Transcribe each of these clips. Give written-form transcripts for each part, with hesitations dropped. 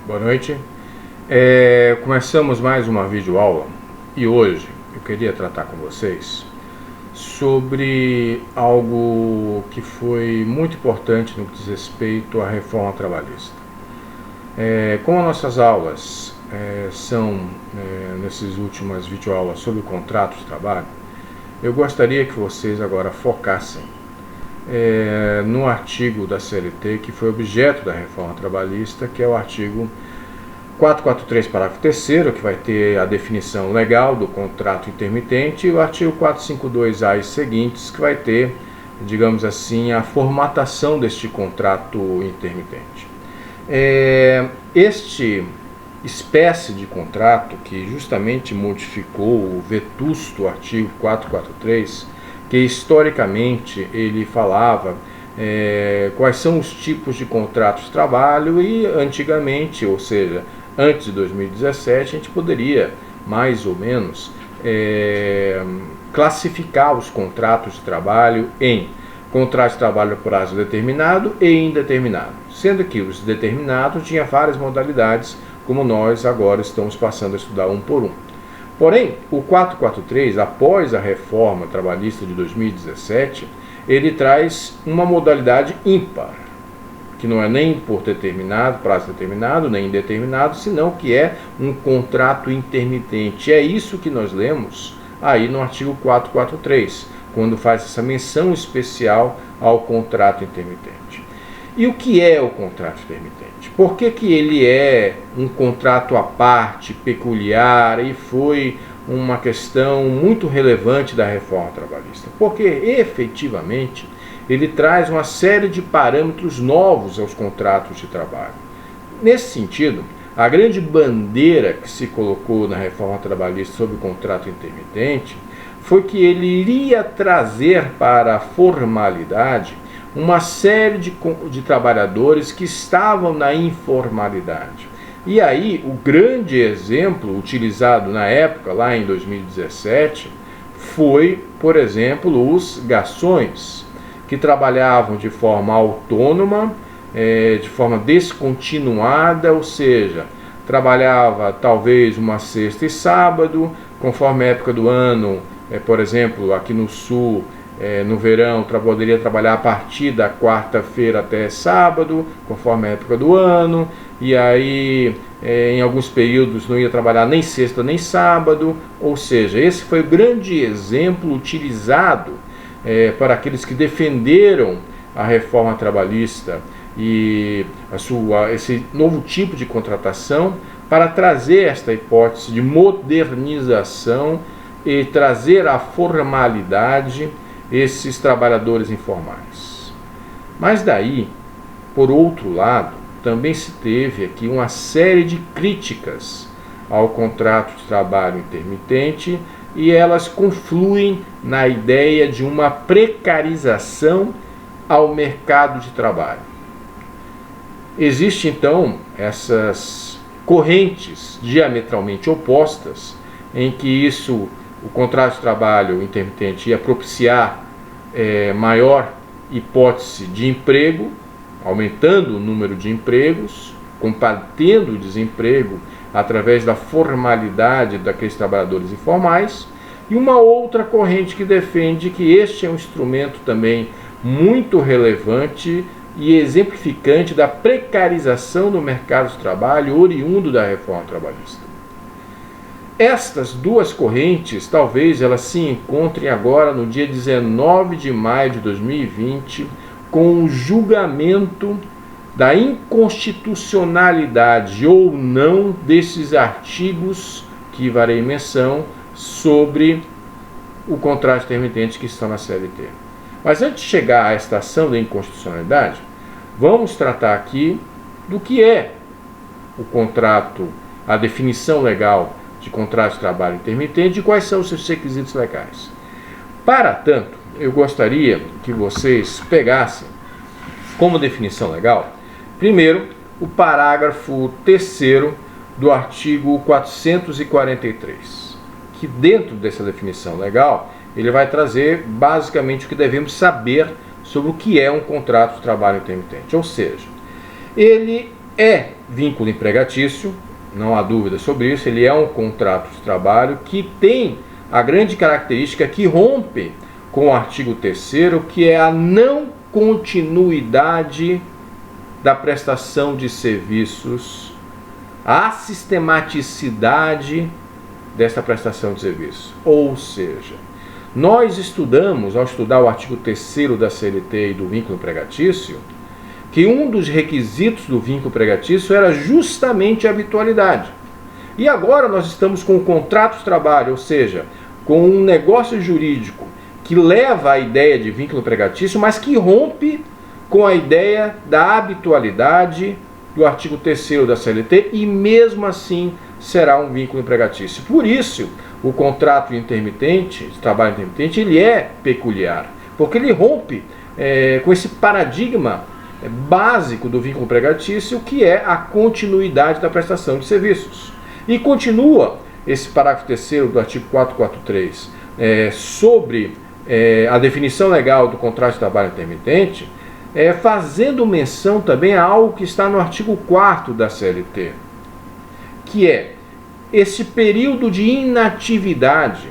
Boa noite. Começamos mais uma videoaula e hoje eu queria tratar com vocês sobre algo que foi muito importante no que diz respeito à reforma trabalhista. Como as nossas aulas são nessas últimas videoaulas sobre o contrato de trabalho, eu gostaria que vocês agora focassem no artigo da CLT que foi objeto da reforma trabalhista, que é o artigo 443, parágrafo 3º, que vai ter a definição legal do contrato intermitente, e o artigo 452A e seguintes, que vai ter, digamos assim, a formatação deste contrato intermitente. Este espécie de contrato, que justamente modificou o vetusto artigo 443, que historicamente ele falava quais são os tipos de contratos de trabalho, e antigamente, ou seja, antes de 2017, a gente poderia mais ou menos classificar os contratos de trabalho em contrato de trabalho a prazo determinado e indeterminado, sendo que os determinados tinham várias modalidades, como nós agora estamos passando a estudar um por um. Porém, o 443, após a reforma trabalhista de 2017, ele traz uma modalidade ímpar, que não é nem por determinado, prazo determinado, nem indeterminado, senão que é um contrato intermitente. É isso que nós lemos aí no artigo 443, quando faz essa menção especial ao contrato intermitente. E o que é o contrato intermitente? Por que ele é um contrato à parte, peculiar, e foi uma questão muito relevante da reforma trabalhista? Porque, efetivamente, ele traz uma série de parâmetros novos aos contratos de trabalho. Nesse sentido, a grande bandeira que se colocou na reforma trabalhista sobre o contrato intermitente foi que ele iria trazer para a formalidade uma série de trabalhadores que estavam na informalidade. E aí, o grande exemplo utilizado na época, lá em 2017, foi, por exemplo, os garçons, que trabalhavam de forma autônoma, de forma descontinuada, ou seja, trabalhava talvez uma sexta e sábado, conforme a época do ano, por exemplo, aqui no sul, no verão, poderia trabalhar a partir da quarta-feira até sábado, conforme a época do ano, e aí em alguns períodos não ia trabalhar nem sexta nem sábado, ou seja, esse foi o grande exemplo utilizado para aqueles que defenderam a reforma trabalhista e esse novo tipo de contratação, para trazer esta hipótese de modernização e trazer à formalidade esses trabalhadores informais. Mas daí, por outro lado, também se teve aqui uma série de críticas ao contrato de trabalho intermitente, e elas confluem na ideia de uma precarização ao mercado de trabalho. Existem então essas correntes diametralmente opostas, em que o contrato de trabalho intermitente ia propiciar maior hipótese de emprego, aumentando o número de empregos, combatendo o desemprego através da formalidade daqueles trabalhadores informais, e uma outra corrente que defende que este é um instrumento também muito relevante e exemplificante da precarização do mercado de trabalho oriundo da reforma trabalhista. Estas duas correntes, talvez elas se encontrem agora no dia 19 de maio de 2020, com o julgamento da inconstitucionalidade ou não desses artigos que farei menção sobre o contrato intermitente que estão na CLT. Mas antes de chegar a esta ação da inconstitucionalidade, vamos tratar aqui do que é o contrato, a definição legal de contrato de trabalho intermitente e quais são os seus requisitos legais. Para tanto, eu gostaria que vocês pegassem como definição legal, primeiro, o parágrafo 3º do artigo 443, que dentro dessa definição legal, ele vai trazer basicamente o que devemos saber sobre o que é um contrato de trabalho intermitente. Ou seja, ele é vínculo empregatício, não há dúvida sobre isso. Ele é um contrato de trabalho que tem a grande característica que rompe com o artigo 3º, que é a não continuidade da prestação de serviços, a sistematicidade desta prestação de serviço. Ou seja, nós estudamos, ao estudar o artigo 3º da CLT e do vínculo empregatício, que um dos requisitos do vínculo empregatício era justamente a habitualidade. E agora nós estamos com o contrato de trabalho, ou seja, com um negócio jurídico que leva à ideia de vínculo empregatício, mas que rompe com a ideia da habitualidade do artigo 3º da CLT, e mesmo assim será um vínculo empregatício. Por isso, o contrato intermitente, de trabalho intermitente, ele é peculiar, porque ele rompe com esse paradigma básico do vínculo empregatício, que é a continuidade da prestação de serviços. E continua esse parágrafo 3º do artigo 443 sobre a definição legal do contrato de trabalho intermitente, fazendo menção também a algo que está no artigo 4º da CLT, que é esse período de inatividade,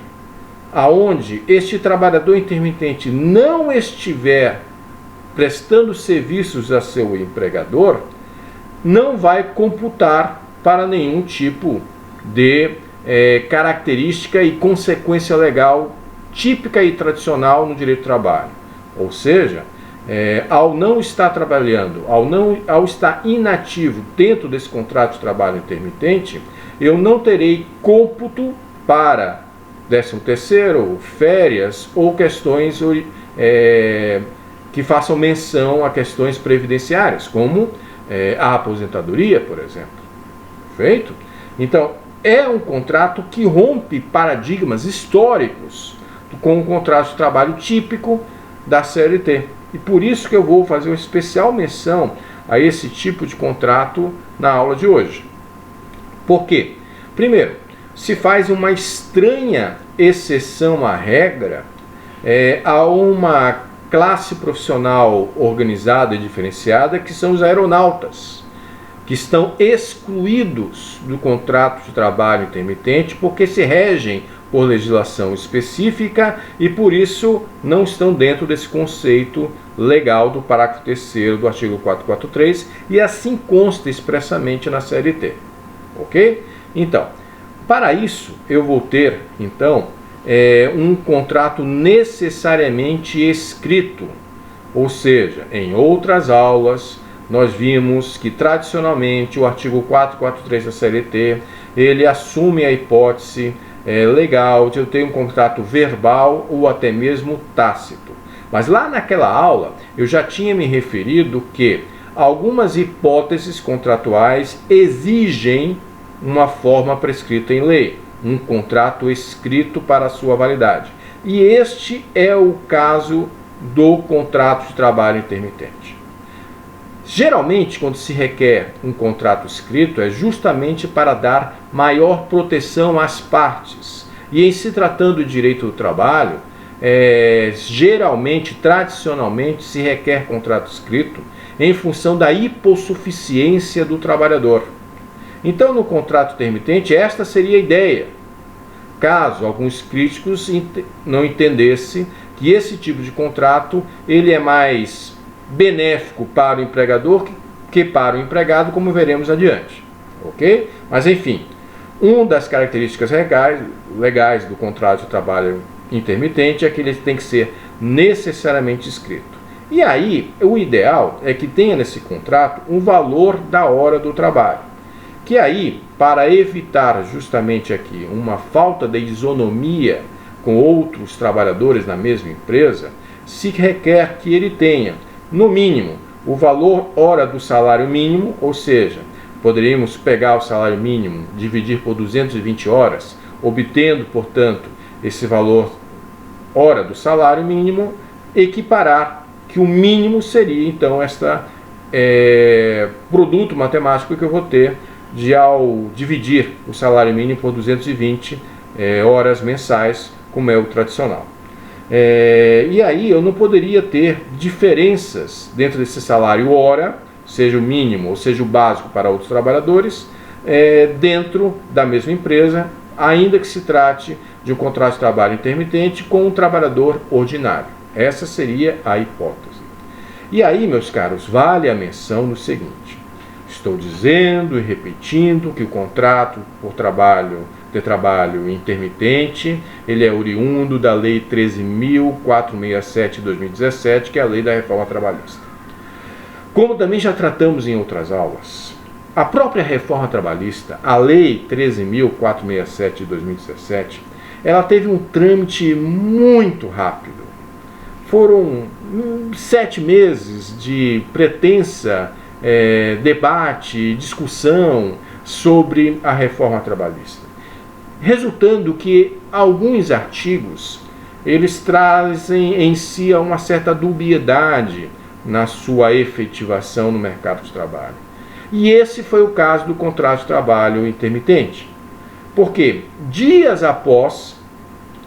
aonde este trabalhador intermitente não estiver prestando serviços a seu empregador, não vai computar para nenhum tipo de característica e consequência legal típica e tradicional no direito do trabalho. Ou seja, ao não estar trabalhando, ao estar inativo dentro desse contrato de trabalho intermitente, eu não terei cômputo para 13º, férias ou questões que façam menção a questões previdenciárias, como a aposentadoria, por exemplo. Perfeito? Então, é um contrato que rompe paradigmas históricos com o contrato de trabalho típico da CLT. E por isso que eu vou fazer uma especial menção a esse tipo de contrato na aula de hoje. Por quê? Primeiro, se faz uma estranha exceção à regra a uma classe profissional organizada e diferenciada, que são os aeronautas, que estão excluídos do contrato de trabalho intermitente porque se regem por legislação específica e por isso não estão dentro desse conceito legal do parágrafo 3º do artigo 443, e assim consta expressamente na CLT. Ok? Então, para isso eu vou ter então um contrato necessariamente escrito, ou seja, em outras aulas nós vimos que tradicionalmente o artigo 443 da CLT ele assume a hipótese legal de eu ter um contrato verbal ou até mesmo tácito. Mas lá naquela aula eu já tinha me referido que algumas hipóteses contratuais exigem uma forma prescrita em lei, um contrato escrito para a sua validade. E este é o caso do contrato de trabalho intermitente. Geralmente, quando se requer um contrato escrito, é justamente para dar maior proteção às partes. E em se tratando de direito do trabalho, geralmente, tradicionalmente, se requer contrato escrito em função da hipossuficiência do trabalhador. Então, no contrato intermitente, esta seria a ideia, caso alguns críticos não entendessem que esse tipo de contrato ele é mais benéfico para o empregador que para o empregado, como veremos adiante. Ok? Mas, enfim, uma das características legais do contrato de trabalho intermitente é que ele tem que ser necessariamente escrito. E aí, o ideal é que tenha nesse contrato um valor da hora do trabalho. Que aí, para evitar justamente aqui uma falta de isonomia com outros trabalhadores na mesma empresa, se requer que ele tenha, no mínimo, o valor hora do salário mínimo, ou seja, poderíamos pegar o salário mínimo, dividir por 220 horas, obtendo, portanto, esse valor hora do salário mínimo, equiparar que o mínimo seria, então, produto matemático que eu vou ter ao dividir o salário mínimo por 220 horas mensais, como é o tradicional. E aí eu não poderia ter diferenças dentro desse salário hora seja o mínimo ou seja o básico para outros trabalhadores, dentro da mesma empresa, ainda que se trate de um contrato de trabalho intermitente com um trabalhador ordinário. Essa seria a hipótese. E aí, meus caros, vale a menção no seguinte: estou dizendo e repetindo que o contrato de trabalho intermitente, ele é oriundo da Lei 13.467 de 2017, que é a Lei da Reforma Trabalhista. Como também já tratamos em outras aulas, a própria Reforma Trabalhista, a Lei 13.467 de 2017, ela teve um trâmite muito rápido. Foram 7 meses de pretensa debate, discussão sobre a reforma trabalhista, resultando que alguns artigos eles trazem em si uma certa dubiedade na sua efetivação no mercado de trabalho. E esse foi o caso do contrato de trabalho intermitente, porque dias após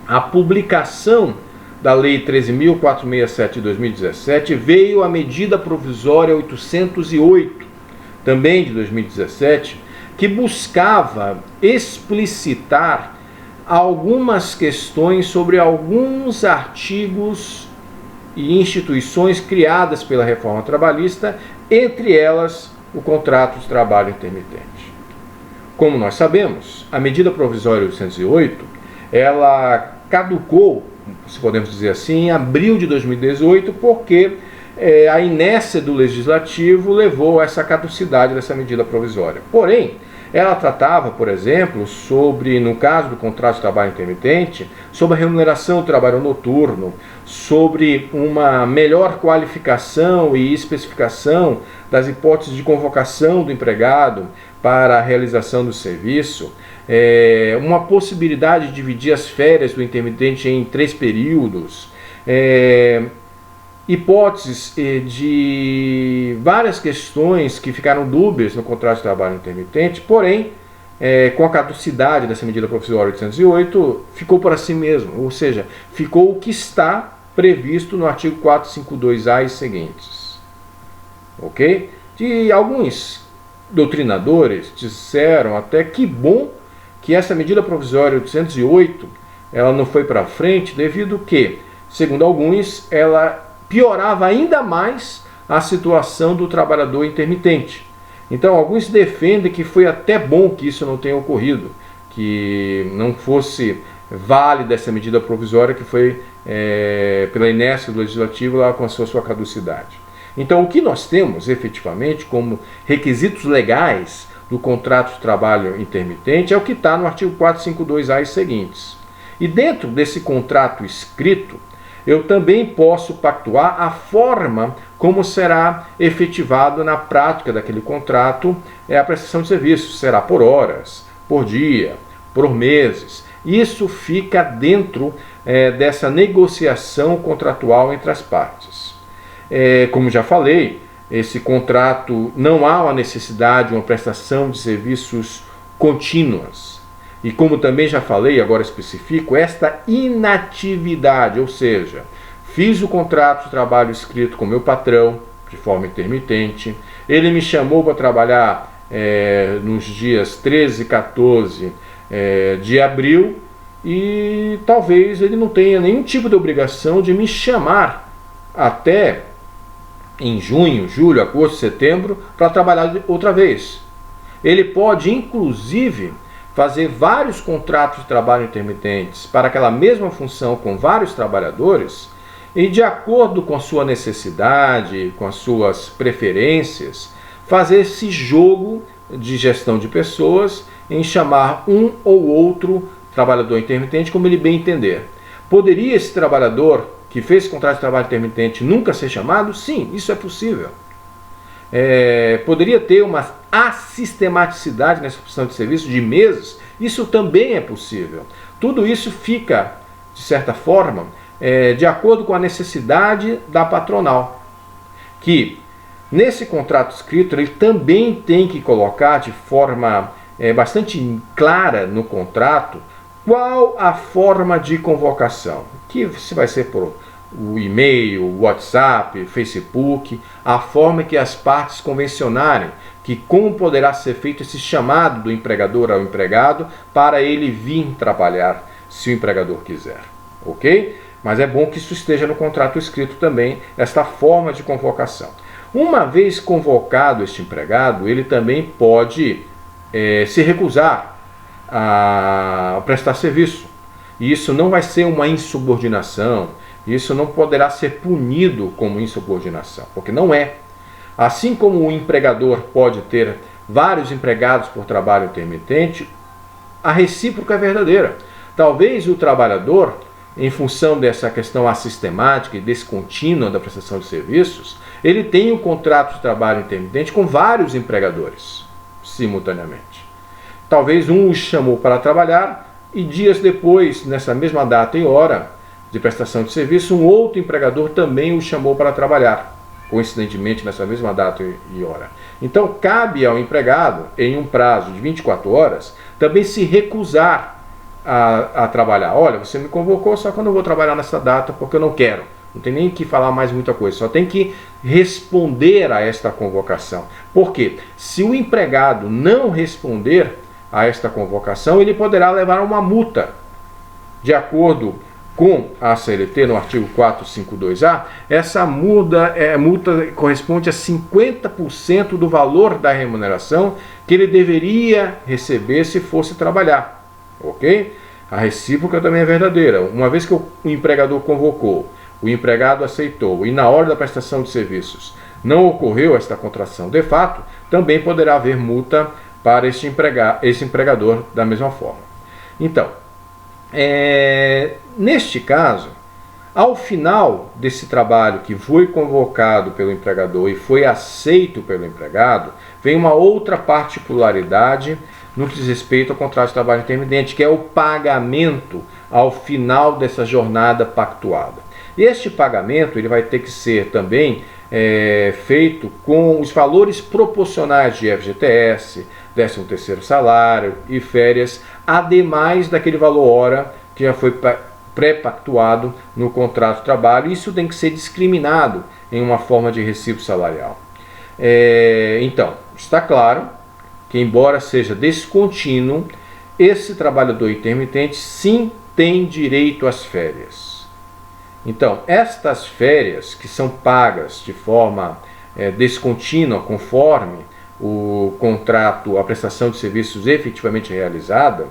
a publicação da Lei 13.467 de 2017, veio a medida provisória 808, também de 2017, que buscava explicitar algumas questões sobre alguns artigos e instituições criadas pela reforma trabalhista, entre elas o contrato de trabalho intermitente. Como nós sabemos, a medida provisória 808, ela caducou, se podemos dizer assim, em abril de 2018, porque a inércia do Legislativo levou a essa caducidade dessa medida provisória. Porém, ela tratava, por exemplo, sobre, no caso do contrato de trabalho intermitente, sobre a remuneração do trabalho noturno, sobre uma melhor qualificação e especificação das hipóteses de convocação do empregado para a realização do serviço, uma possibilidade de dividir as férias do intermitente em 3 períodos, hipóteses de várias questões que ficaram dúbias no contrato de trabalho intermitente, porém, com a caducidade dessa medida provisória 808, ficou por assim mesmo, ou seja, ficou o que está previsto no artigo 452-A e seguintes. Ok? E alguns doutrinadores disseram até que bom que essa medida provisória 808 ela não foi para frente, devido que, segundo alguns, ela piorava ainda mais a situação do trabalhador intermitente. Então, alguns defendem que foi até bom que isso não tenha ocorrido, que não fosse válida essa medida provisória que foi, pela inércia do Legislativo, ela alcançou sua caducidade. Então, o que nós temos, efetivamente, como requisitos legais do contrato de trabalho intermitente é o que está no artigo 452-A e seguintes. E dentro desse contrato escrito, eu também posso pactuar a forma como será efetivado na prática daquele contrato a prestação de serviços. Será por horas, por dia, por meses. Isso fica dentro dessa negociação contratual entre as partes. Como já falei, esse contrato não há uma necessidade de uma prestação de serviços contínuas. E como também já falei, agora especifico, esta inatividade, ou seja, fiz o contrato de trabalho escrito com meu patrão, de forma intermitente, ele me chamou para trabalhar nos dias 13 e 14 de abril, e talvez ele não tenha nenhum tipo de obrigação de me chamar até em junho, julho, agosto, setembro, para trabalhar outra vez. Ele pode, inclusive, fazer vários contratos de trabalho intermitentes para aquela mesma função com vários trabalhadores e, de acordo com a sua necessidade, com as suas preferências, fazer esse jogo de gestão de pessoas em chamar um ou outro trabalhador intermitente como ele bem entender. Poderia esse trabalhador que fez contrato de trabalho intermitente nunca ser chamado? Sim, isso é possível. Poderia ter uma assistematicidade nessa prestação de serviço de meses? Isso também é possível. Tudo isso fica, de certa forma, de acordo com a necessidade da patronal, que nesse contrato escrito ele também tem que colocar de forma bastante clara no contrato qual a forma de convocação, que se vai ser por o e-mail, o WhatsApp, Facebook, a forma que as partes convencionarem que como poderá ser feito esse chamado do empregador ao empregado para ele vir trabalhar, se o empregador quiser, ok? Mas é bom que isso esteja no contrato escrito também, esta forma de convocação. Uma vez convocado este empregado, ele também pode se recusar a prestar serviço. E isso não vai ser uma insubordinação, isso não poderá ser punido como insubordinação, porque não é. Assim como o empregador pode ter vários empregados por trabalho intermitente, a recíproca é verdadeira. Talvez o trabalhador, em função dessa questão assistemática e descontínua da prestação de serviços, ele tem um contrato de trabalho intermitente com vários empregadores, simultaneamente. Talvez um o chamou para trabalhar e dias depois, nessa mesma data e hora de prestação de serviço, um outro empregador também o chamou para trabalhar, coincidentemente nessa mesma data e hora. Então, cabe ao empregado, em um prazo de 24 horas, também se recusar a trabalhar. Olha, você me convocou, só que eu não vou trabalhar nessa data porque eu não quero. Não tem nem que falar mais muita coisa, só tem que responder a esta convocação. Por quê? Se o empregado não responder a esta convocação, ele poderá levar uma multa. De acordo com a CLT, no artigo 452A, essa multa corresponde a 50% do valor da remuneração que ele deveria receber se fosse trabalhar. Ok? A recíproca também é verdadeira. Uma vez que o empregador convocou, o empregado aceitou e na hora da prestação de serviços não ocorreu esta contração de fato, também poderá haver multa para esse empregador da mesma forma. Então, neste caso, ao final desse trabalho que foi convocado pelo empregador e foi aceito pelo empregado, vem uma outra particularidade no que diz respeito ao contrato de trabalho intermitente, que é o pagamento ao final dessa jornada pactuada. E este pagamento ele vai ter que ser também feito com os valores proporcionais de FGTS, 13º salário e férias, ademais daquele valor hora que já foi pré-pactuado no contrato de trabalho. Isso tem que ser discriminado em uma forma de recibo salarial. Então, está claro que, embora seja descontínuo, esse trabalhador intermitente sim tem direito às férias. Então, estas férias que são pagas de forma descontínua, conforme o contrato, a prestação de serviços efetivamente realizada,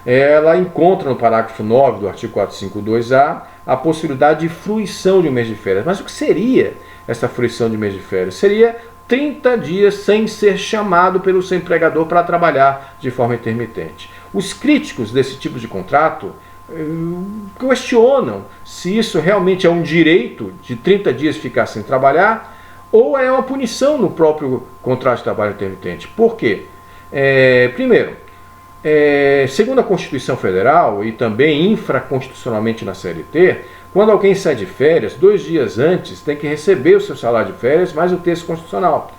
ela encontra no parágrafo 9 do artigo 452A a possibilidade de fruição de um mês de férias. Mas o que seria essa fruição de mês de férias? Seria 30 dias sem ser chamado pelo seu empregador para trabalhar de forma intermitente. Os críticos desse tipo de contrato questionam se isso realmente é um direito de 30 dias ficar sem trabalhar ou é uma punição no próprio contrato de trabalho intermitente. Por quê? Primeiro, segundo a Constituição Federal e também infraconstitucionalmente na CLT, quando alguém sai de férias, 2 dias antes tem que receber o seu salário de férias mais o texto constitucional.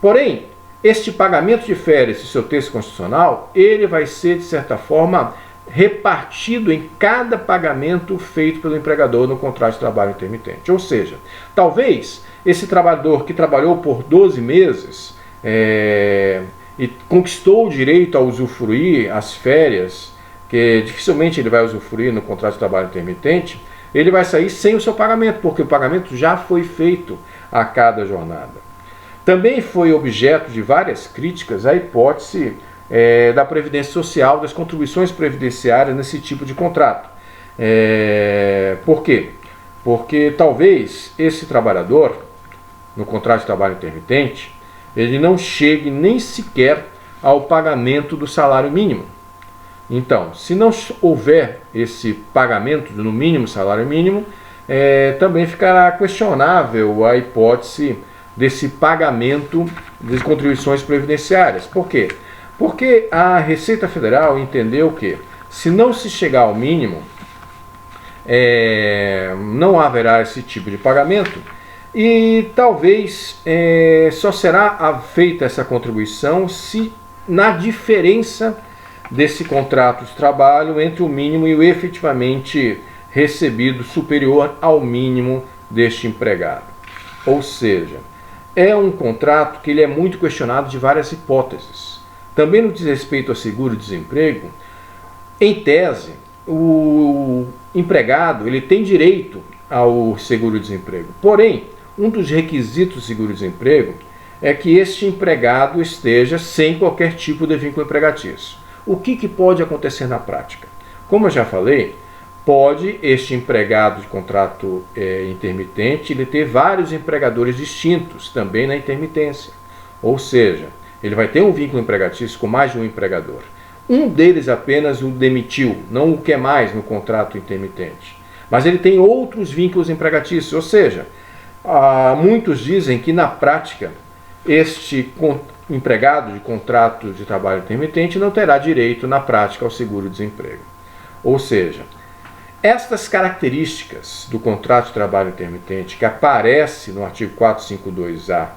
Porém, este pagamento de férias e seu texto constitucional, ele vai ser, de certa forma, repartido em cada pagamento feito pelo empregador no contrato de trabalho intermitente. Ou seja, talvez esse trabalhador que trabalhou por 12 meses e conquistou o direito a usufruir as férias, que dificilmente ele vai usufruir no contrato de trabalho intermitente, ele vai sair sem o seu pagamento, porque o pagamento já foi feito a cada jornada. Também foi objeto de várias críticas a hipótese da Previdência Social, das contribuições previdenciárias nesse tipo de contrato. Por quê? Porque talvez esse trabalhador, no contrato de trabalho intermitente, ele não chegue nem sequer ao pagamento do salário mínimo. Então, se não houver esse pagamento no mínimo salário mínimo, também ficará questionável a hipótese desse pagamento de contribuições previdenciárias. Por quê? Porque a Receita Federal entendeu que, se não se chegar ao mínimo, não haverá esse tipo de pagamento e talvez só será feita essa contribuição se na diferença desse contrato de trabalho entre o mínimo e o efetivamente recebido superior ao mínimo deste empregado. Ou seja, é um contrato que ele é muito questionado de várias hipóteses. Também no que diz respeito ao seguro-desemprego, em tese, o empregado ele tem direito ao seguro-desemprego. Porém, um dos requisitos do seguro-desemprego é que este empregado esteja sem qualquer tipo de vínculo empregatício. O que pode acontecer na prática? Como eu já falei, pode este empregado de contrato intermitente ele ter vários empregadores distintos também na intermitência. Ou seja, ele vai ter um vínculo empregatício com mais de um empregador. Um deles apenas o demitiu, não o quer mais no contrato intermitente. Mas ele tem outros vínculos empregatícios, ou seja, muitos dizem que na prática este empregado de contrato de trabalho intermitente não terá direito na prática ao seguro-desemprego. Ou seja, estas características do contrato de trabalho intermitente que aparece no artigo 452A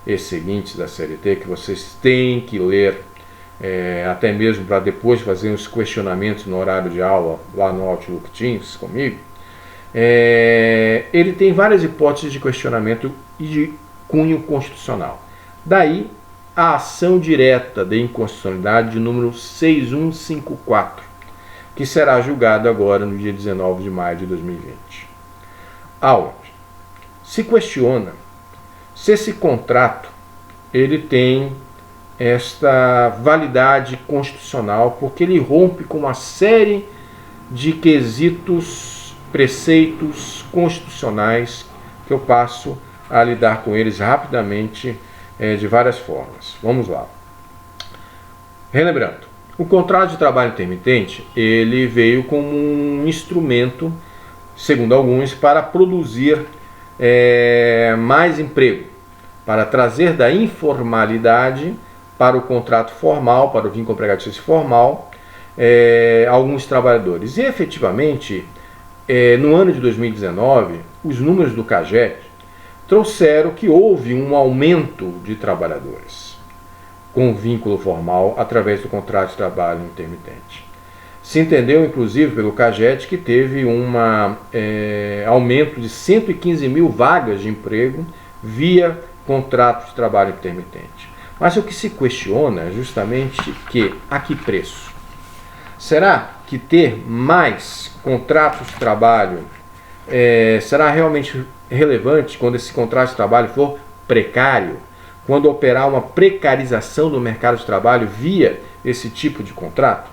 e seguintes da CLT, que vocês têm que ler até mesmo para depois fazer os questionamentos no horário de aula lá no Outlook Teams comigo, ele tem várias hipóteses de questionamento e de cunho constitucional. Daí a ação direta de inconstitucionalidade de número 6154, que será julgada agora no dia 19 de maio de 2020. Aonde se questiona se esse contrato ele tem esta validade constitucional, porque ele rompe com uma série de quesitos, preceitos constitucionais que eu passo a lidar com eles rapidamente de várias formas. Vamos lá. Relembrando, o contrato de trabalho intermitente ele veio como um instrumento, segundo alguns, para produzir mais emprego, para trazer da informalidade para o contrato formal, para o vínculo empregatício formal, alguns trabalhadores. E efetivamente, no ano de 2019, os números do CAGED trouxeram que houve um aumento de trabalhadores com vínculo formal através do contrato de trabalho intermitente. Se entendeu, inclusive, pelo CAGED que teve um aumento de 115 mil vagas de emprego via contrato de trabalho intermitente. Mas o que se questiona é justamente a que preço? Será que ter mais contratos de trabalho será realmente relevante quando esse contrato de trabalho for precário? Quando operar uma precarização do mercado de trabalho via esse tipo de contrato?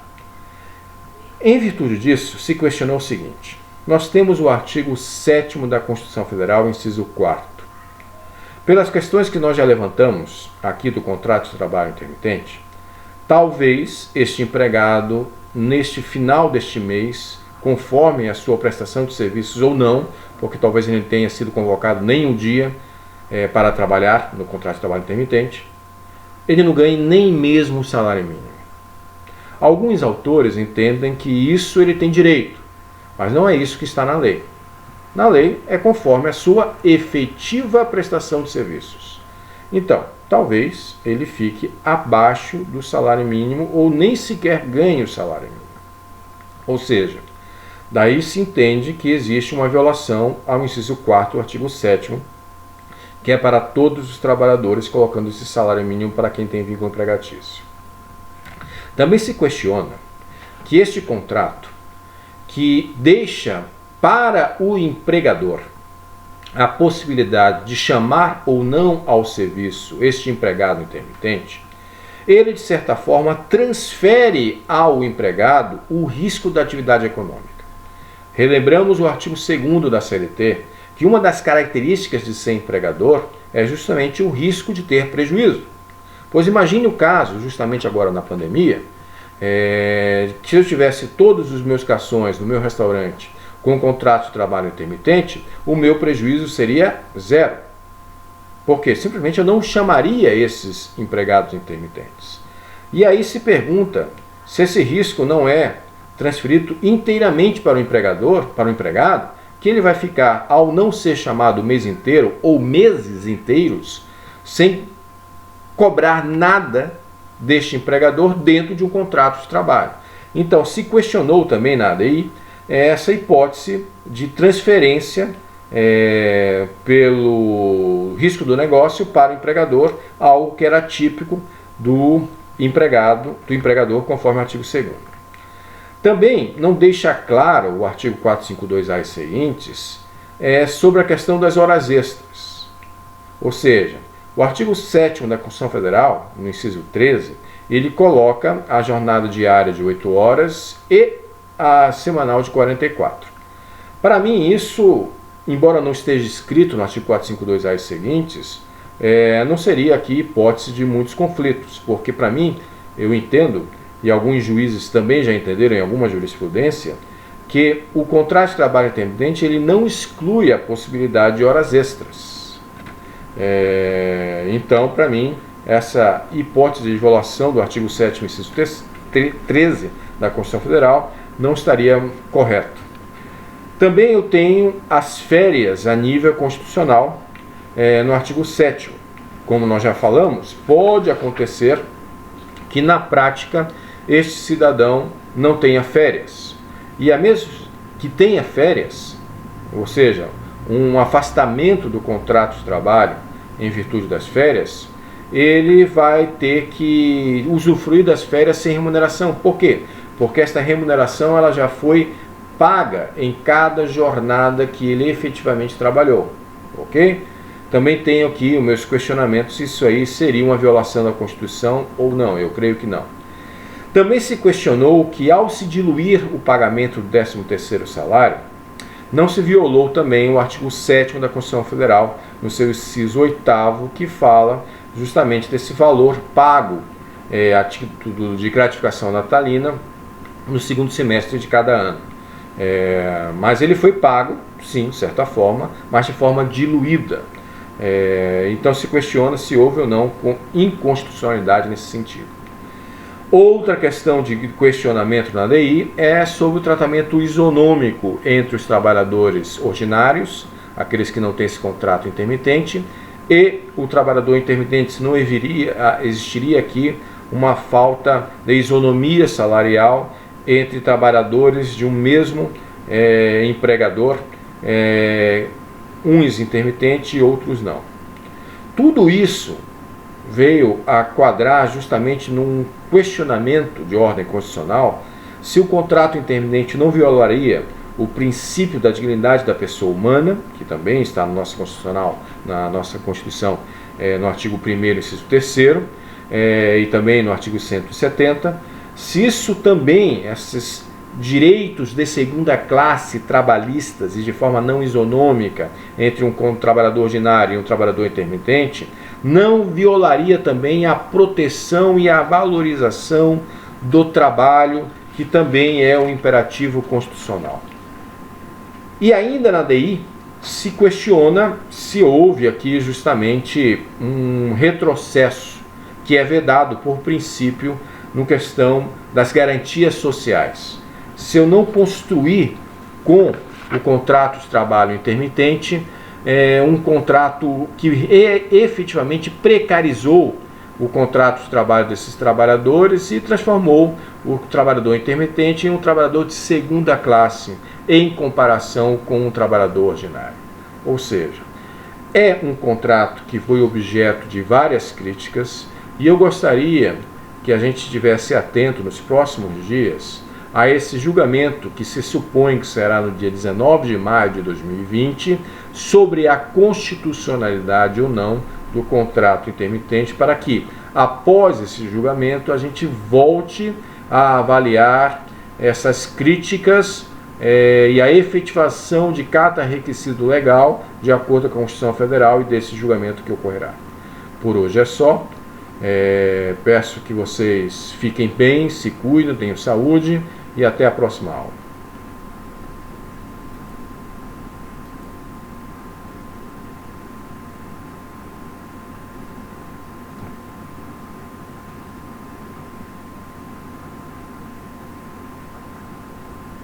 Em virtude disso, se questionou o seguinte: nós temos o artigo 7º da Constituição Federal, inciso 4º. Pelas questões que nós já levantamos aqui do contrato de trabalho intermitente, talvez este empregado, neste final deste mês, conforme a sua prestação de serviços ou não, porque talvez ele não tenha sido convocado nem um dia para trabalhar no contrato de trabalho intermitente, ele não ganhe nem mesmo o salário mínimo. Alguns autores entendem que isso ele tem direito, mas não é isso que está na lei. Na lei é conforme a sua efetiva prestação de serviços. Então, talvez ele fique abaixo do salário mínimo ou nem sequer ganhe o salário mínimo. Ou seja, daí se entende que existe uma violação ao inciso 4º, artigo 7º, que é para todos os trabalhadores, colocando esse salário mínimo para quem tem vínculo empregatício. Também se questiona que este contrato, que deixa para o empregador a possibilidade de chamar ou não ao serviço este empregado intermitente, ele de certa forma transfere ao empregado o risco da atividade econômica. Relembramos o artigo 2º da CLT, que uma das características de ser empregador é justamente o risco de ter prejuízo. Pois imagine o caso, justamente agora na pandemia, que eu tivesse todos os meus garçons no meu restaurante com contrato de trabalho intermitente, o meu prejuízo seria zero. Porque simplesmente eu não chamaria esses empregados intermitentes. E aí se pergunta se esse risco não é transferido inteiramente para o empregador, para o empregado, que ele vai ficar, ao não ser chamado o mês inteiro ou meses inteiros, sem cobrar nada deste empregador dentro de um contrato de trabalho. Então se questionou também na lei é essa hipótese de transferência pelo risco do negócio para o empregador, algo que era típico do empregador, conforme o artigo 2º. Também não deixa claro o artigo 452A e seguintes sobre a questão das horas extras. Ou seja, o artigo 7º da Constituição Federal, no inciso 13, ele coloca a jornada diária de 8 horas e a semanal de 44. Para mim, isso, embora não esteja escrito no artigo 452A e seguintes, não seria aqui hipótese de muitos conflitos, porque para mim, eu entendo, e alguns juízes também já entenderam em alguma jurisprudência, que o contrato de trabalho intermitente ele não exclui a possibilidade de horas extras. Então, para mim, essa hipótese de violação do artigo 7º, inciso 13 da Constituição Federal não estaria correto. Também eu tenho as férias a nível constitucional no artigo 7º. Como nós já falamos, pode acontecer que na prática este cidadão não tenha férias. E a mesmo que tenha férias, ou seja, um afastamento do contrato de trabalho em virtude das férias, ele vai ter que usufruir das férias sem remuneração. Por quê? Porque esta remuneração ela já foi paga em cada jornada que ele efetivamente trabalhou. Ok? Também tenho aqui os meus questionamentos se isso aí seria uma violação da Constituição ou não. Eu creio que não. Também se questionou que ao se diluir o pagamento do 13º salário, não se violou também o artigo 7º da Constituição Federal, no seu inciso 8º, que fala justamente desse valor pago a título de gratificação natalina no segundo semestre de cada ano. Mas ele foi pago, sim, de certa forma, mas de forma diluída. Então se questiona se houve ou não inconstitucionalidade nesse sentido. Outra questão de questionamento na lei é sobre o tratamento isonômico entre os trabalhadores ordinários, aqueles que não têm esse contrato intermitente, e o trabalhador intermitente. Se não existiria aqui uma falta de isonomia salarial entre trabalhadores de um mesmo empregador, uns intermitentes e outros não. Tudo isso veio a quadrar justamente num questionamento de ordem constitucional se o contrato intermitente não violaria o princípio da dignidade da pessoa humana, que também está no nosso constitucional, na nossa Constituição, no artigo 1º, inciso 3º, e também no artigo 170, se isso também, esses direitos de segunda classe trabalhistas e de forma não isonômica entre um trabalhador ordinário e um trabalhador intermitente, não violaria também a proteção e a valorização do trabalho, que também é um imperativo constitucional. E ainda na DI se questiona se houve aqui justamente um retrocesso que é vedado por princípio no questão das garantias sociais. Se eu não construir com o contrato de trabalho intermitente um contrato que efetivamente precarizou o contrato de trabalho desses trabalhadores e transformou o trabalhador intermitente em um trabalhador de segunda classe em comparação com um trabalhador ordinário. Ou seja, é um contrato que foi objeto de várias críticas e eu gostaria que a gente estivesse atento nos próximos dias a esse julgamento que se supõe que será no dia 19 de maio de 2020 sobre a constitucionalidade ou não do contrato intermitente, para que, após esse julgamento, a gente volte a avaliar essas críticas e a efetivação de cada requisito legal de acordo com a Constituição Federal e desse julgamento que ocorrerá. Por hoje é só. Peço que vocês fiquem bem, se cuidem, tenham saúde e até a próxima aula.